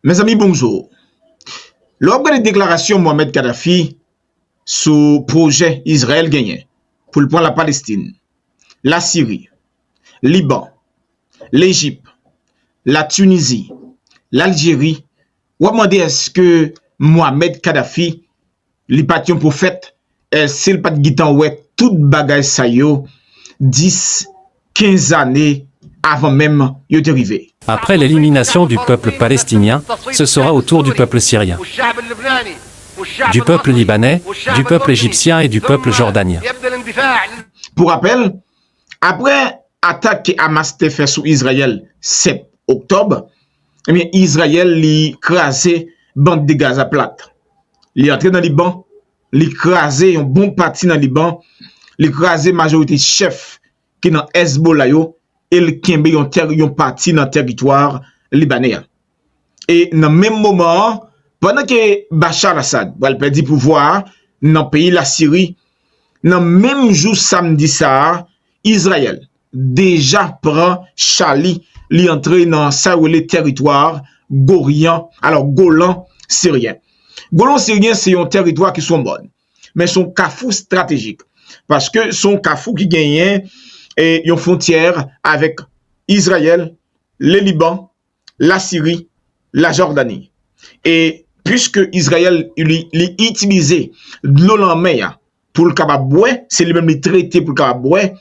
Mes amis, bonjour. Lors de la déclaration Mohamed Kadhafi sous projet Israël gagné pour le point la Palestine, la Syrie, Liban, l'Égypte, la Tunisie, l'Algérie, ou a demandé est-ce que Mohamed Kadhafi, li pat yon prophète, c'est le pat gitan ouais tout bagay sa yo 10, 15 années avant même yo te arrivé. Après l'élimination du peuple palestinien, ce sera au tour du peuple syrien, du peuple libanais, du peuple égyptien et du peuple jordanien. Pour rappel, après attaque que Hamas te fait sur Israël 7 octobre, eh bien Israël li crasé bande de Gaza plate. Li entré dans le Liban, li crasé un bon parti dans le Liban, li crasé majorité chef qui dans Hezbollah yo et le kembe yon parti dans le territoire libanais. Et dans le même moment, pendant que Bachar al-Assad va perdre pouvoir dans le pays la Syrie, dans le même jour samedi ça, Israël déjà prend Charlie, li entré dans ça le territoire Golan syrien. Golan syrien c'est un territoire qui sont bon, mais son carrefour stratégique parce que son carrefour qui gagne et une frontière avec Israël, le Liban, la Syrie, la Jordanie. Et puisque Israël il utilisé de l'eau en mer pour le capable c'est lui-même le traité pour le capable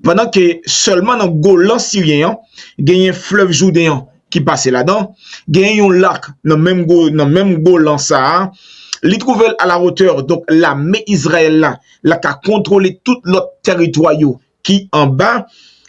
pendant que seulement dans Golan syrien, il y a un fleuve Jourdain qui passe là-dedans, il y a un lac dans même Golan ça, il trouve à la hauteur donc l'armée Israël là qui a contrôlé tout l'autre territoire qui en bas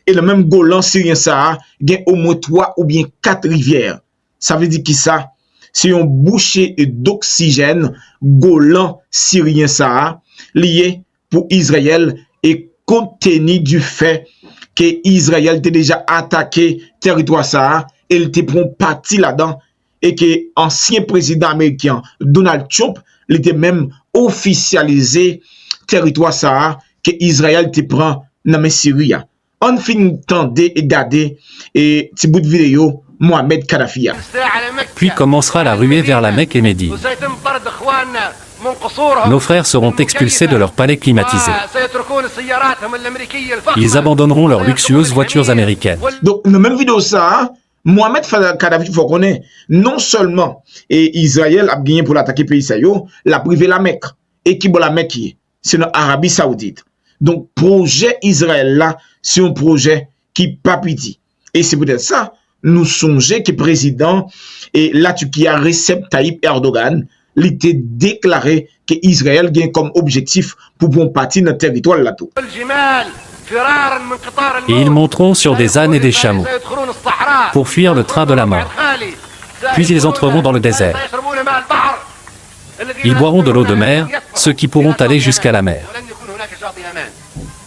et le même Golan syrien ça, il y a au moins 3 ou bien 4 rivières. Ça veut dire qui ça? C'est un boucher d'oxygène Golan syrien ça lié pour Israël et compte tenu du fait que Israël était déjà attaqué territoire ça et il était prend parti là-dedans et que ancien président américain Donald Trump il était même officialisé territoire ça que Israël te prend dans la Syrie. On finit tendez et garder et petit bout de vidéo Mohamed Kadhafi. Puis commencera la ruée vers la Mecque et Médine. Nos frères seront expulsés de leur palais climatisés. Ils abandonneront leurs luxueuses voitures américaines. Donc, dans la même vidéo, ça, Mohamed Kadhafi, il faut connaître, non seulement et Israël a gagné pour l'attaquer pays, la privé la Mecque. Et qui la Mecque, c'est l'Arabie Saoudite. Donc, projet Israël là, c'est un projet qui pas petit. Et c'est peut-être ça, nous songeons que le président et la Turquie a Recep Tayyip Erdogan, il était déclaré que Israël gagne comme objectif pour bon partir dans le territoire là-tout. Et ils monteront sur des ânes et des chameaux pour fuir le train de la mort. Puis ils entreront dans le désert. Ils boiront de l'eau de mer, ceux qui pourront aller jusqu'à la mer.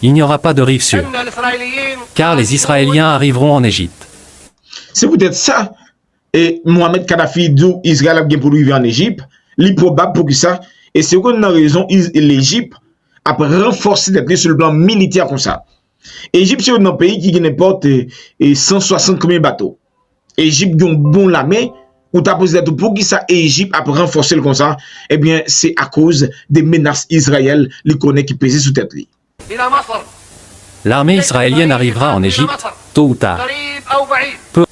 Il n'y aura pas de rive sûre, car les Israéliens arriveront en Égypte. C'est peut-être ça. Et Mohamed Kadhafi dit Israël a bien pour lui en Égypte. Il probable pour que ça. Et c'est qu'on a raison, l'Égypte a renforcé d'être sur le plan militaire comme ça. Égypte, c'est un pays qui n'importe 160 combien de bateaux. Égypte a un bon l'armée. Ou t'as posé pour qui ça Égypte a renforcé le comme ça. Eh bien, c'est à cause des menaces israéliennes qui pesaient sous tête. L'armée israélienne arrivera en Égypte, tôt ou tard. Peu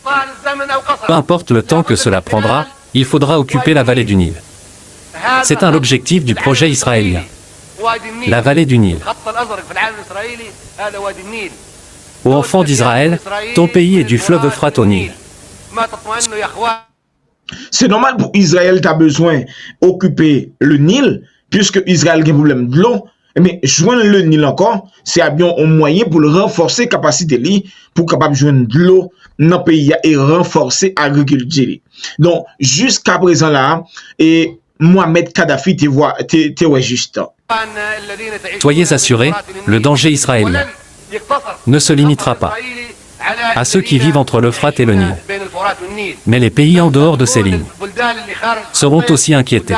importe le temps que cela prendra, il faudra occuper la vallée du Nil. C'est l'objectif du projet israélien. La vallée du Nil. Ô enfants d'Israël, ton pays est du fleuve Euphrate au Nil. C'est normal pour Israël tu as besoin d'occuper le Nil, puisque Israël a un problème de l'eau. Mais joindre le Nil encore, c'est bien un moyen pour le renforcer capacité pour capable joindre de l'eau dans le pays et renforcer l'agriculture. Donc jusqu'à présent là, et Mohamed Kadhafi te voit juste. Soyez assurés, le danger israélien ne se limitera pas à ceux qui vivent entre l'Euphrate et le Nil. Mais les pays en dehors de ces lignes seront aussi inquiétés.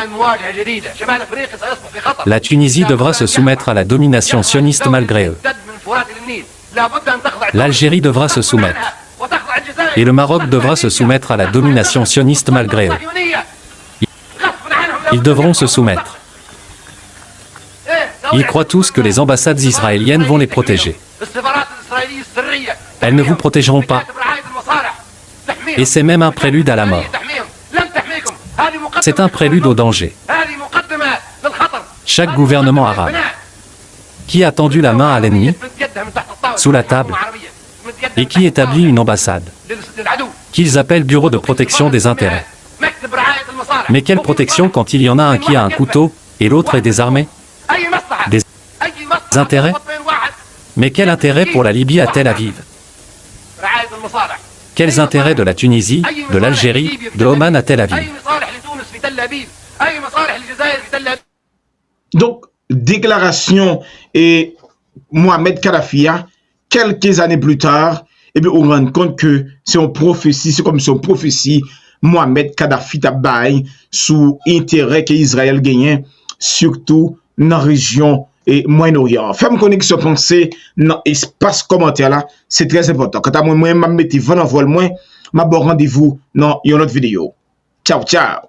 La Tunisie devra se soumettre à la domination sioniste malgré eux. L'Algérie devra se soumettre. Et le Maroc devra se soumettre à la domination sioniste malgré eux. Ils devront se soumettre. Ils croient tous que les ambassades israéliennes vont les protéger. Elles ne vous protégeront pas. Et c'est même un prélude à la mort. C'est un prélude au danger. Chaque gouvernement arabe qui a tendu la main à l'ennemi, sous la table, et qui établit une ambassade, qu'ils appellent Bureau de protection des intérêts. Mais quelle protection quand il y en a un qui a un couteau et l'autre est désarmé? Des intérêts? Mais quel intérêt pour la Libye à Tel Aviv? Quels intérêts de la Tunisie, de l'Algérie, de Oman à Tel Aviv? Donc, déclaration et Mohamed Kadhafi, quelques années plus tard, et bien, on rend compte que c'est une prophétie, c'est comme si une prophétie, Mohamed Kadhafi tabaye sous intérêt que Israël gagne, surtout dans la région et Moyen-Orient. Faites-moi connexion pensée dans l'espace commentaire là, c'est très important. Quand moi, je vais mettre 20 envois le moins, je vais rendez-vous dans une autre vidéo. Ciao, ciao.